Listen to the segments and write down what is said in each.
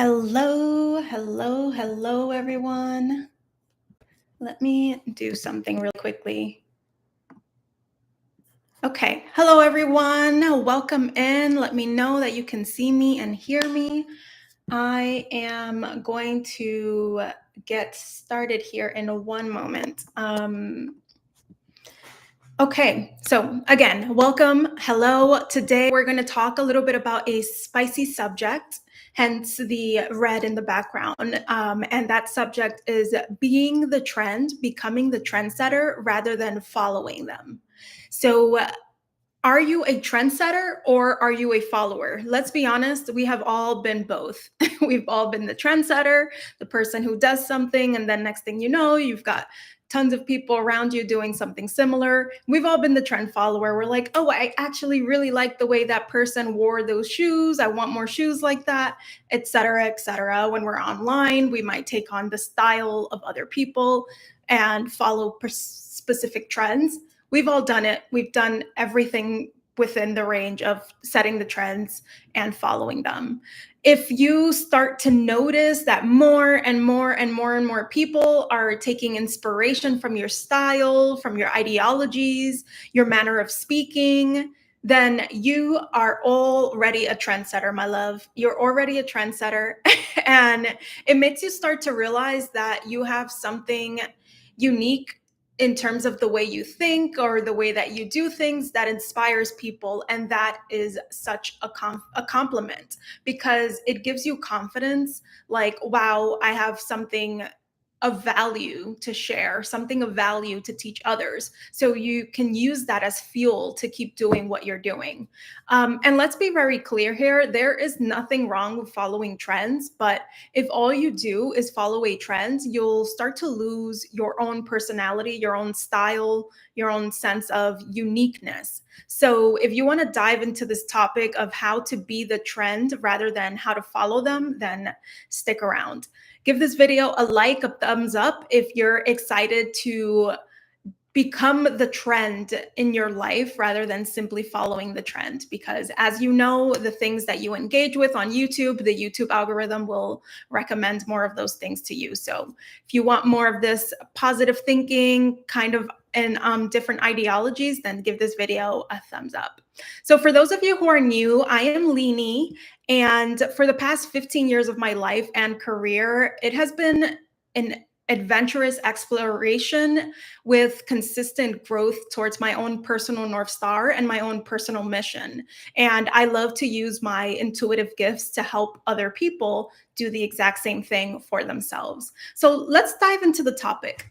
Hello, hello, hello, everyone. Let me do something real quickly. Okay, hello, everyone. Welcome in. Let me know that you can see me and hear me. I am going to get started here in one moment. Okay, so again, welcome. Hello. Today we're going to talk a little bit about a spicy subject, hence the red in the background. And that subject is being the trend, becoming the trendsetter rather than following them. So, are you a trendsetter or are you a follower? Let's be honest, we have all been both. We've all been the trendsetter, the person who does something, and then next thing you know, you've got tons of people around you doing something similar. We've all been the trend follower. We're like, oh, I actually really like the way that person wore those shoes. I want more shoes like that, et cetera, et cetera. When we're online, we might take on the style of other people and follow specific trends. We've all done it. We've done everything within the range of setting the trends and following them. If you start to notice that more and more and more and more people are taking inspiration from your style, from your ideologies, your manner of speaking, then you are already a trendsetter, my love. You're already a trendsetter. And it makes you start to realize that you have something unique in terms of the way you think or the way that you do things that inspires people. And that is such a compliment because it gives you confidence like, wow, I have something of value to share, something of value to teach others. So you can use that as fuel to keep doing what you're doing. And let's be very clear here, there is nothing wrong with following trends, but if all you do is follow a trend, you'll start to lose your own personality, your own style, your own sense of uniqueness. So if you want to dive into this topic of how to be the trend rather than how to follow them, then stick around. Give this video a like, a thumbs up if you're excited to become the trend in your life rather than simply following the trend. Because as you know, the things that you engage with on YouTube, the YouTube algorithm will recommend more of those things to you. So if you want more of this positive thinking kind of and different ideologies, then give this video a thumbs up. So for those of you who are new, I am Leanie. And for the past 15 years of my life and career, it has been an adventurous exploration with consistent growth towards my own personal North Star and my own personal mission. And I love to use my intuitive gifts to help other people do the exact same thing for themselves. So let's dive into the topic.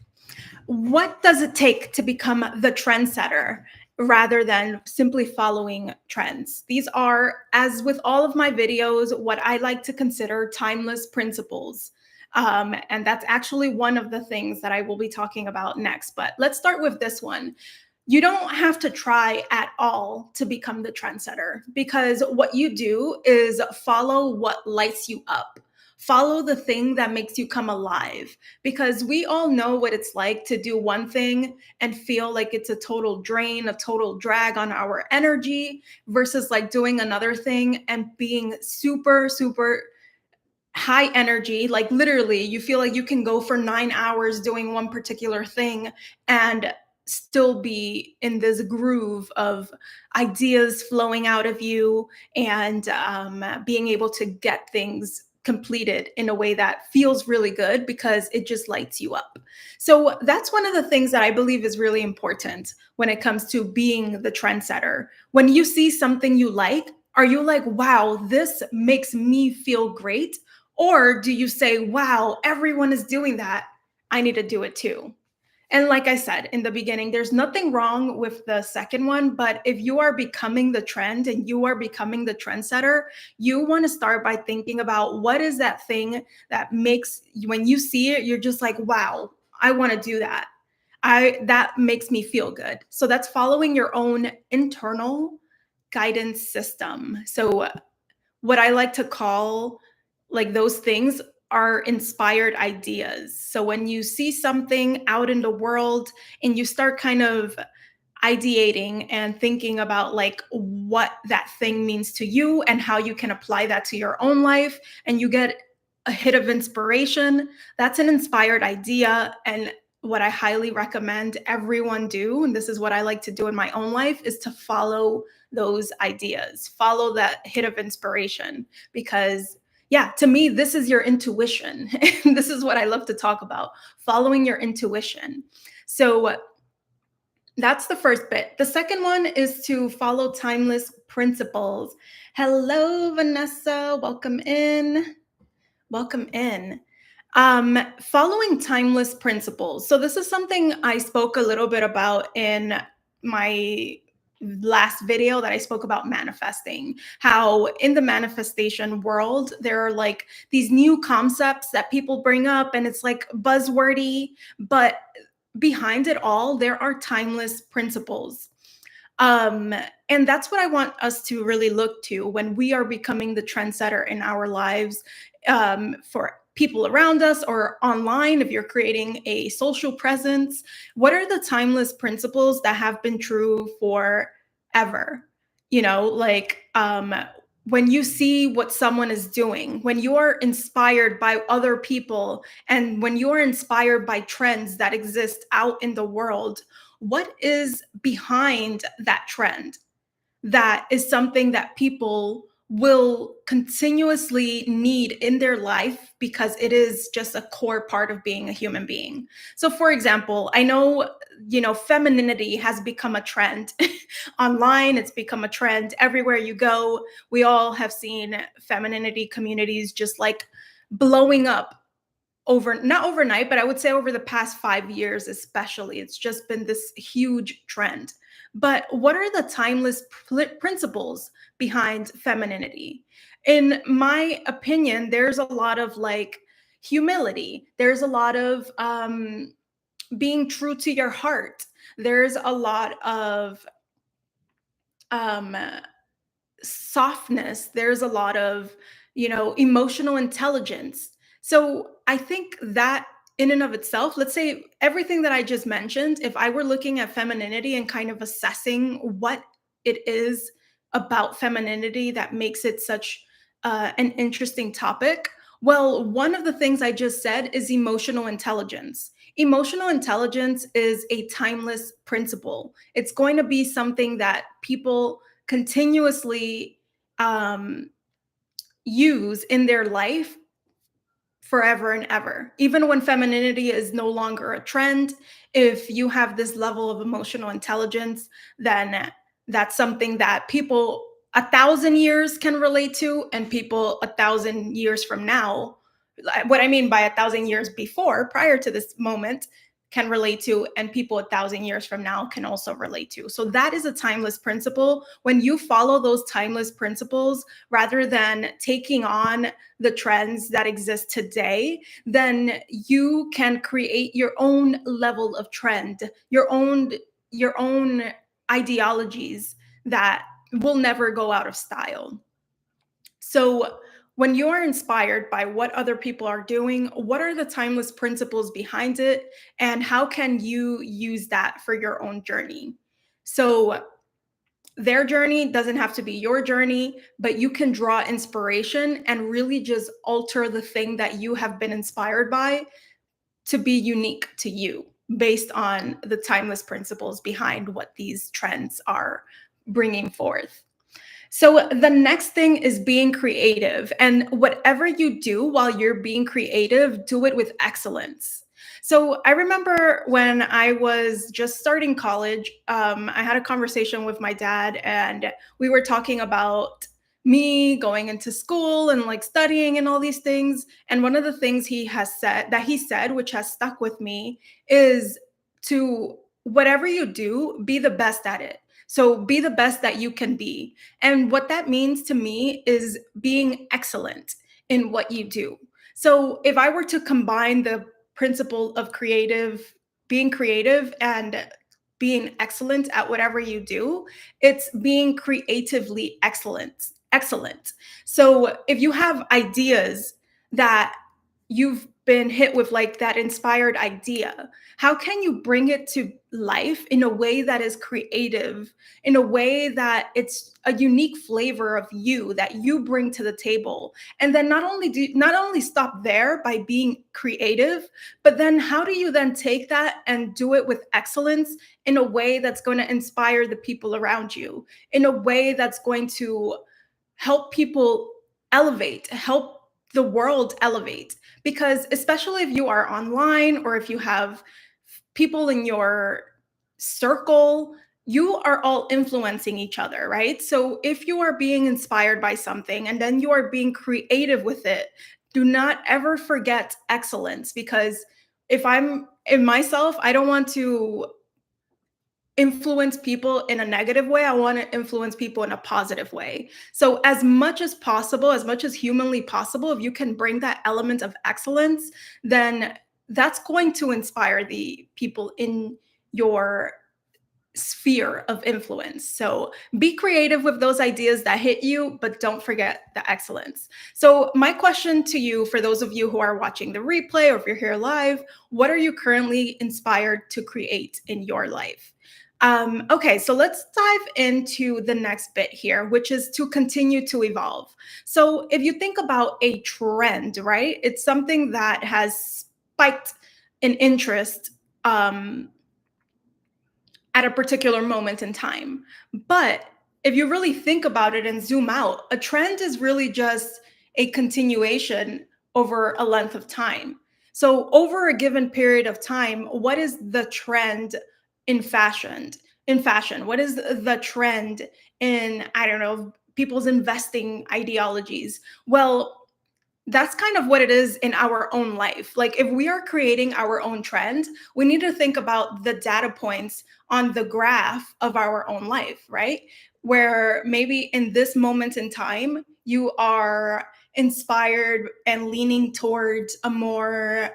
What does it take to become the trendsetter rather than simply following trends? These are, as with all of my videos, what I like to consider timeless principles. And that's actually one of the things that I will be talking about next. But let's start with this one. You don't have to try at all to become the trendsetter because what you do is follow what lights you up. Follow the thing that makes you come alive because we all know what it's like to do one thing and feel like it's a total drain, a total drag on our energy versus like doing another thing and being super, super high energy. Like literally, you feel like you can go for 9 hours doing one particular thing and still be in this groove of ideas flowing out of you and being able to get things completed in a way that feels really good because it just lights you up. So that's one of the things that I believe is really important when it comes to being the trendsetter. When you see something you like, are you like, wow, this makes me feel great? Or do you say, wow, everyone is doing that, I need to do it too? And like I said in the beginning, there's nothing wrong with the second one, but if you are becoming the trend and you are becoming the trendsetter, you want to start by thinking about what is that thing that makes, when you see it, you're just like, wow, I want to do that. That makes me feel good. So that's following your own internal guidance system. So what I like to call like those things are inspired ideas. So when you see something out in the world and you start kind of ideating and thinking about like what that thing means to you and how you can apply that to your own life, and you get a hit of inspiration, that's an inspired idea. And what I highly recommend everyone do, and this is what I like to do in my own life, is to follow those ideas, follow that hit of inspiration. Because, yeah, to me, this is your intuition. And this is what I love to talk about, following your intuition. So, that's the first bit. The second one is to follow timeless principles. Hello, Vanessa. Welcome in. Welcome in. Following timeless principles. So, this is something I spoke a little bit about in my last video that I spoke about manifesting. How in the manifestation world, there are like these new concepts that people bring up, and it's like buzzwordy, but behind it all, there are timeless principles. Um, and that's what I want us to really look to when we are becoming the trendsetter in our lives, for people around us or online. If you're creating a social presence, what are the timeless principles that have been true forever? Like, when you see what someone is doing, when you are inspired by other people, and when you are inspired by trends that exist out in the world, what is behind that trend that is something that people will continuously need in their life because it is just a core part of being a human being. So for example, I know, femininity has become a trend online. It's become a trend everywhere you go. We all have seen femininity communities just like blowing up not overnight, but I would say over the past 5 years, especially. It's just been this huge trend. But what are the timeless principles behind femininity? In my opinion, there's a lot of like humility, there's a lot of being true to your heart, there's a lot of um, softness, there's a lot of, emotional intelligence. So I think that in and of itself, let's say everything that I just mentioned, if I were looking at femininity and kind of assessing what it is about femininity that makes it such an interesting topic, well, one of the things I just said is emotional intelligence. Emotional intelligence is a timeless principle. It's going to be something that people continuously um, use in their life forever and ever. Even when femininity is no longer a trend, if you have this level of emotional intelligence, then that's something that people 1,000 years can relate to, and people 1,000 years from now, what I mean by 1,000 years before, prior to this moment, can relate to, and people 1,000 years from now can also relate to. So that is a timeless principle. When you follow those timeless principles rather than taking on the trends that exist today, then you can create your own level of trend, your own ideologies that will never go out of style. So, when you're inspired by what other people are doing, what are the timeless principles behind it? And how can you use that for your own journey? So, their journey doesn't have to be your journey, but you can draw inspiration and really just alter the thing that you have been inspired by to be unique to you based on the timeless principles behind what these trends are bringing forth. So the next thing is being creative. And whatever you do while you're being creative, do it with excellence. So I remember when I was just starting college, I had a conversation with my dad, and we were talking about me going into school and like studying and all these things. And one of the things he said, which has stuck with me, is to whatever you do, be the best at it. So be the best that you can be. And what that means to me is being excellent in what you do. So if I were to combine the principle of being creative and being excellent at whatever you do, it's being creatively excellent. Excellent. So if you have ideas that you've been hit with like that inspired idea, how can you bring it to life in a way that is creative, in a way that it's a unique flavor of you that you bring to the table? And then not only stop there by being creative, but then how do you then take that and do it with excellence in a way that's going to inspire the people around you, in a way that's going to help people elevate, help the world elevate? Because especially if you are online or if you have people in your circle, you are all influencing each other, right? So if you are being inspired by something and then you are being creative with it, do not ever forget excellence. Because if I'm in myself, I don't want to influence people in a negative way. I want to influence people in a positive way. So, as much as possible, as much as humanly possible, if you can bring that element of excellence, then that's going to inspire the people in your sphere of influence. So be creative with those ideas that hit you, but don't forget the excellence. So, my question to you, for those of you who are watching the replay or if you're here live, what are you currently inspired to create in your life? Okay, so let's dive into the next bit here, which is to continue to evolve. So, if you think about a trend, right, it's something that has spiked in interest. At a particular moment in time. But if you really think about it and zoom out, a trend is really just a continuation over a length of time. So, over a given period of time, what is the trend in fashion? In fashion, what is the trend in, I don't know, people's investing ideologies? Well, that's kind of what it is in our own life. Like, if we are creating our own trend, we need to think about the data points on the graph of our own life, right? Where maybe in this moment in time, you are inspired and leaning towards a more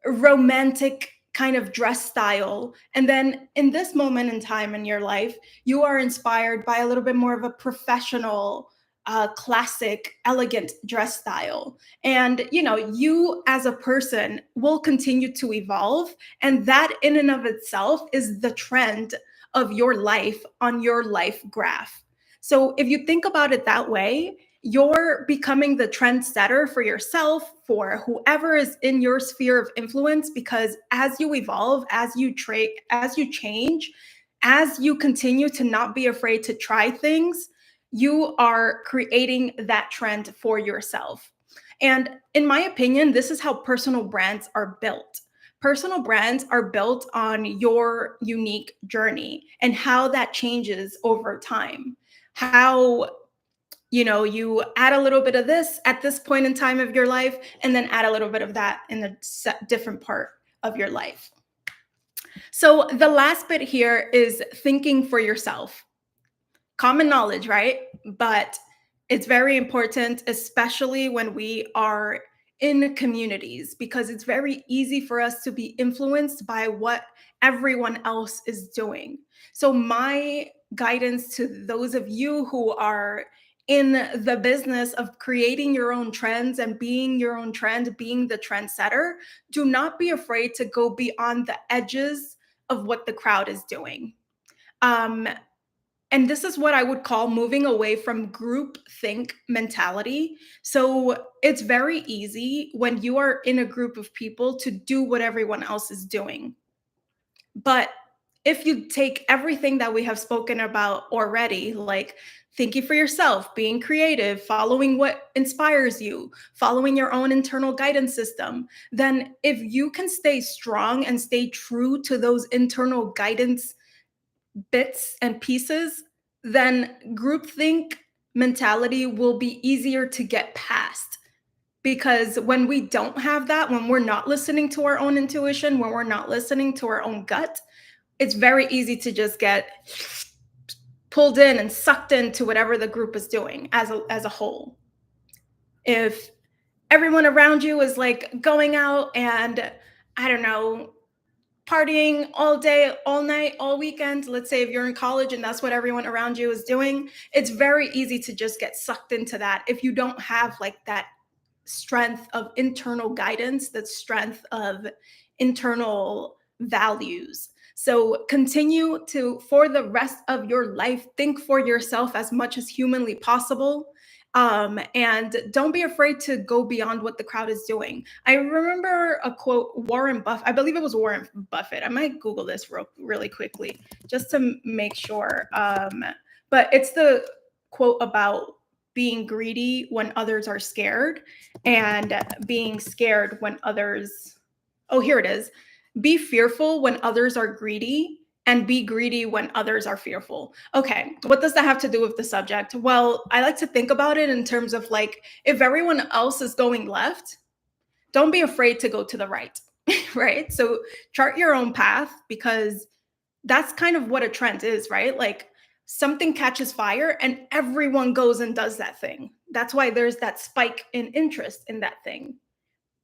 romantic kind of dress style. And then in this moment in time in your life, you are inspired by a little bit more of a professional, classic, elegant dress style. And, you as a person will continue to evolve. And that in and of itself is the trend of your life on your life graph. So if you think about it that way, you're becoming the trendsetter for yourself, for whoever is in your sphere of influence. Because as you evolve, as you change, as you continue to not be afraid to try things, you are creating that trend for yourself. And in my opinion, this is how personal brands are built. Personal brands are built on your unique journey and how that changes over time. How you add a little bit of this at this point in time of your life, and then add a little bit of that in a different part of your life. So, the last bit here is thinking for yourself. Common knowledge, right? But it's very important, especially when we are in communities, because it's very easy for us to be influenced by what everyone else is doing. So, my guidance to those of you who are in the business of creating your own trends and being your own trend, being the trendsetter, do not be afraid to go beyond the edges of what the crowd is doing. Um, and this is what I would call moving away from group think mentality. So it's very easy when you are in a group of people to do what everyone else is doing. But if you take everything that we have spoken about already, like thinking for yourself, being creative, following what inspires you, following your own internal guidance system, then if you can stay strong and stay true to those internal guidance bits and pieces, then groupthink mentality will be easier to get past. Because when we don't have that, when we're not listening to our own intuition, when we're not listening to our own gut, it's very easy to just get pulled in and sucked into whatever the group is doing as a whole. If everyone around you is like going out and, I don't know, partying all day, all night, all weekend. Let's say if you're in college and that's what everyone around you is doing, it's very easy to just get sucked into that if you don't have like that strength of internal guidance, that strength of internal values. So continue to, for the rest of your life, think for yourself as much as humanly possible. And don't be afraid to go beyond what the crowd is doing. I remember a quote, Warren Buffett, I believe it was Warren Buffett. I might Google this really quickly just to make sure. But it's the quote about being greedy when others are scared, and being scared when others, oh, here it is. Be fearful when others are greedy, and be greedy when others are fearful. Okay, what does that have to do with the subject? Well, I like to think about it in terms of like, if everyone else is going left, don't be afraid to go to the right, right? So chart your own path, because that's kind of what a trend is, right? Like something catches fire and everyone goes and does that thing. That's why there's that spike in interest in that thing.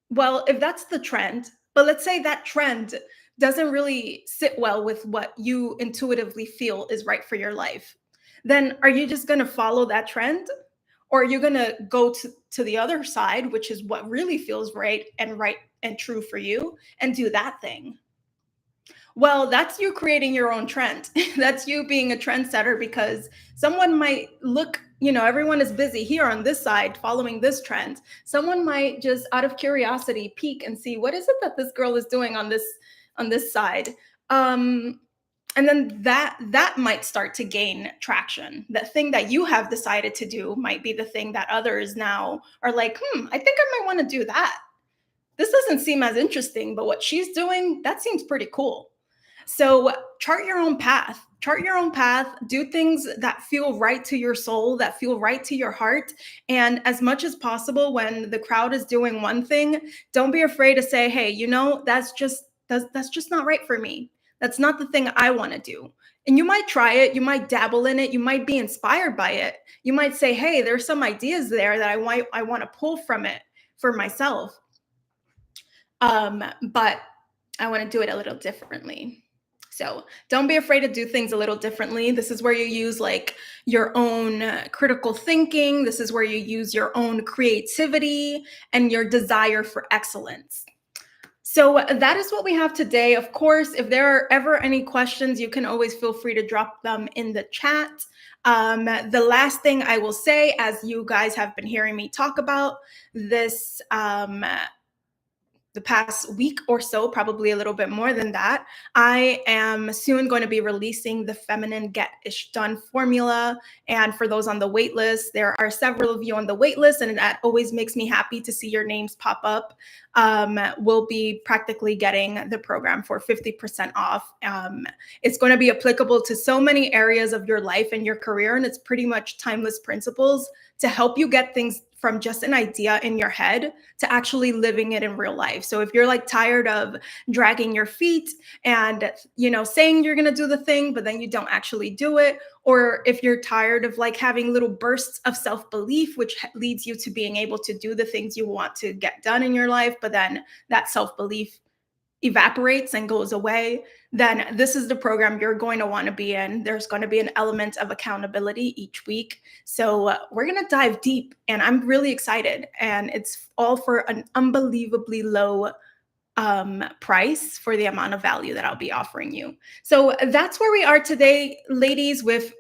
Well, if that's the trend, but let's say that trend doesn't really sit well with what you intuitively feel is right for your life, then are you just going to follow that trend? Or are you going to go to the other side, which is what really feels right and true for you, and do that thing? Well, that's you creating your own trend. That's you being a trendsetter, because someone might look, everyone is busy here on this side following this trend. Someone might just out of curiosity peek and see, what is it that this girl is doing on this side. And then that might start to gain traction. The thing that you have decided to do might be the thing that others now are like, I think I might want to do that. This doesn't seem as interesting, but what she's doing, that seems pretty cool. So chart your own path. Chart your own path. Do things that feel right to your soul, that feel right to your heart. And as much as possible, when the crowd is doing one thing, don't be afraid to say, hey, that's just not right for me. That's not the thing I want to do. And you might try it, you might dabble in it, you might be inspired by it. You might say, hey, there's some ideas there that I want to pull from it for myself. But I want to do it a little differently. So don't be afraid to do things a little differently. This is where you use like your own critical thinking. This is where you use your own creativity and your desire for excellence. So that is what we have today. Of course, if there are ever any questions, you can always feel free to drop them in the chat. The last thing I will say, as you guys have been hearing me talk about this, the past week or so, probably a little bit more than that, I am soon going to be releasing the Feminine Get Ish Done formula. And for those on the wait list, there are several of you on the wait list, and that always makes me happy to see your names pop up. We'll be practically getting the program for 50% off. It's going to be applicable to so many areas of your life and your career, and it's pretty much timeless principles to help you get things from just an idea in your head to actually living it in real life. So if you're like tired of dragging your feet and, saying you're going to do the thing, but then you don't actually do it, or if you're tired of like having little bursts of self-belief, which leads you to being able to do the things you want to get done in your life, but then that self-belief evaporates and goes away, then this is the program you're going to want to be in. There's going to be an element of accountability each week. So we're going to dive deep, and I'm really excited. And it's all for an unbelievably low price for the amount of value that I'll be offering you. So that's where we are today, ladies, with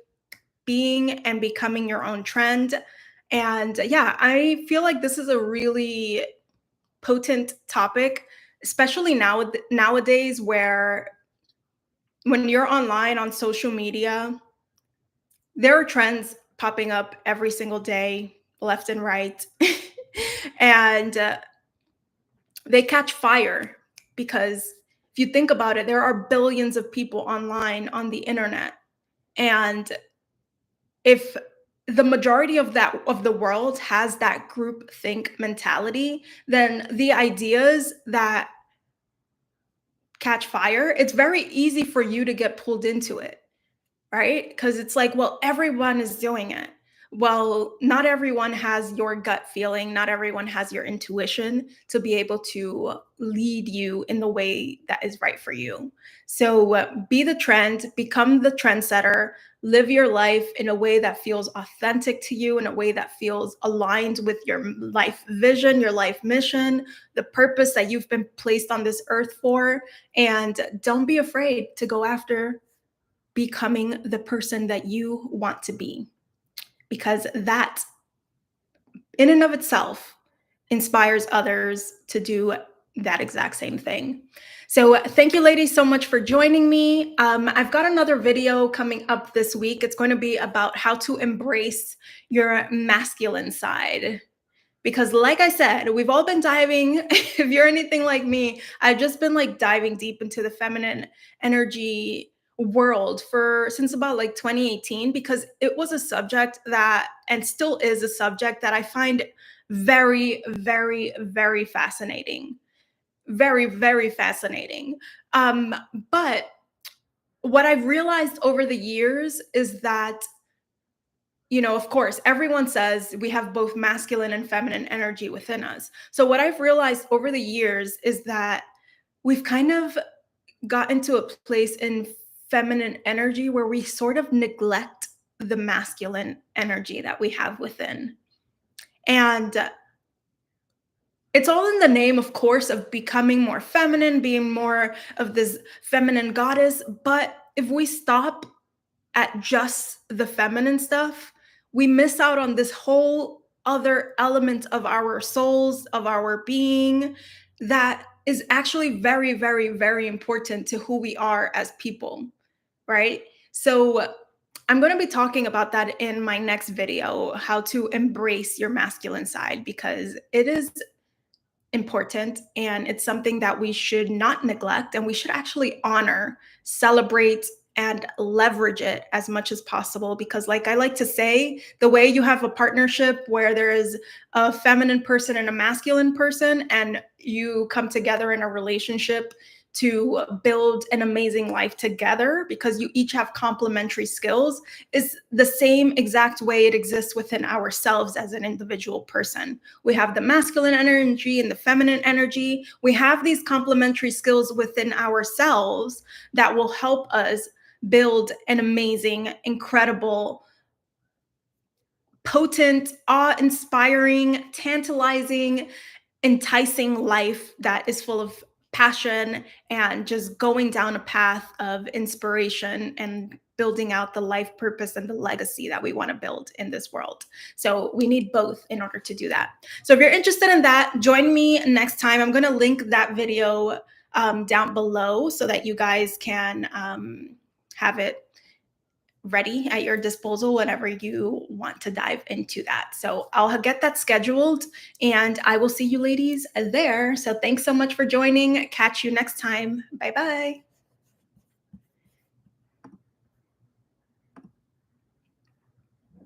being and becoming your own trend. And yeah, I feel like this is a really potent topic, especially nowadays, where when you're online on social media, there are trends popping up every single day, left and right. And they catch fire because if you think about it, there are billions of people online on the internet. And if the majority of the world has that group think mentality, then the ideas that catch fire, it's very easy for you to get pulled into it, right? Because it's like, well, everyone is doing it. Well, not everyone has your gut feeling, not everyone has your intuition to be able to lead you in the way that is right for you. So be the trend, become the trendsetter, live your life in a way that feels authentic to you, in a way that feels aligned with your life vision, your life mission, the purpose that you've been placed on this earth for. And don't be afraid to go after becoming the person that you want to be, because that in and of itself inspires others to do that exact same thing. So, thank you, ladies, so much for joining me. I've got another video coming up this week. It's going to be about how to embrace your masculine side. Because, like I said, we've all been diving. If you're anything like me, I've just been like diving deep into the feminine energy world for since about like 2018, because it was a subject that, and still is a subject that I find very, very, very fascinating. Very, very fascinating. Um, but what I've realized over the years is that, of course, everyone says we have both masculine and feminine energy within us. So, what I've realized over the years is that we've kind of gotten to a place in feminine energy where we sort of neglect the masculine energy that we have within. And it's all in the name, of course, of becoming more feminine, being more of this feminine goddess. But if we stop at just the feminine stuff, we miss out on this whole other element of our souls, of our being, that is actually very, very, very important to who we are as people, right? So, I'm going to be talking about that in my next video, how to embrace your masculine side, because it is important and it's something that we should not neglect, and we should actually honor, celebrate, and leverage it as much as possible. Because, like I like to say, the way you have a partnership where there is a feminine person and a masculine person, and you come together in a relationship to build an amazing life together because you each have complementary skills, is the same exact way it exists within ourselves as an individual person. We have the masculine energy and the feminine energy. We have these complementary skills within ourselves that will help us build an amazing, incredible, potent, awe inspiring, tantalizing, enticing life that is full of passion and just going down a path of inspiration and building out the life purpose and the legacy that we want to build in this world. So we need both in order to do that. So if you're interested in that, join me next time. I'm going to link that video down below so that you guys can have it ready at your disposal whenever you want to dive into that. So I'll get that scheduled and I will see you ladies there. So thanks so much for joining. Catch you next time. Bye bye.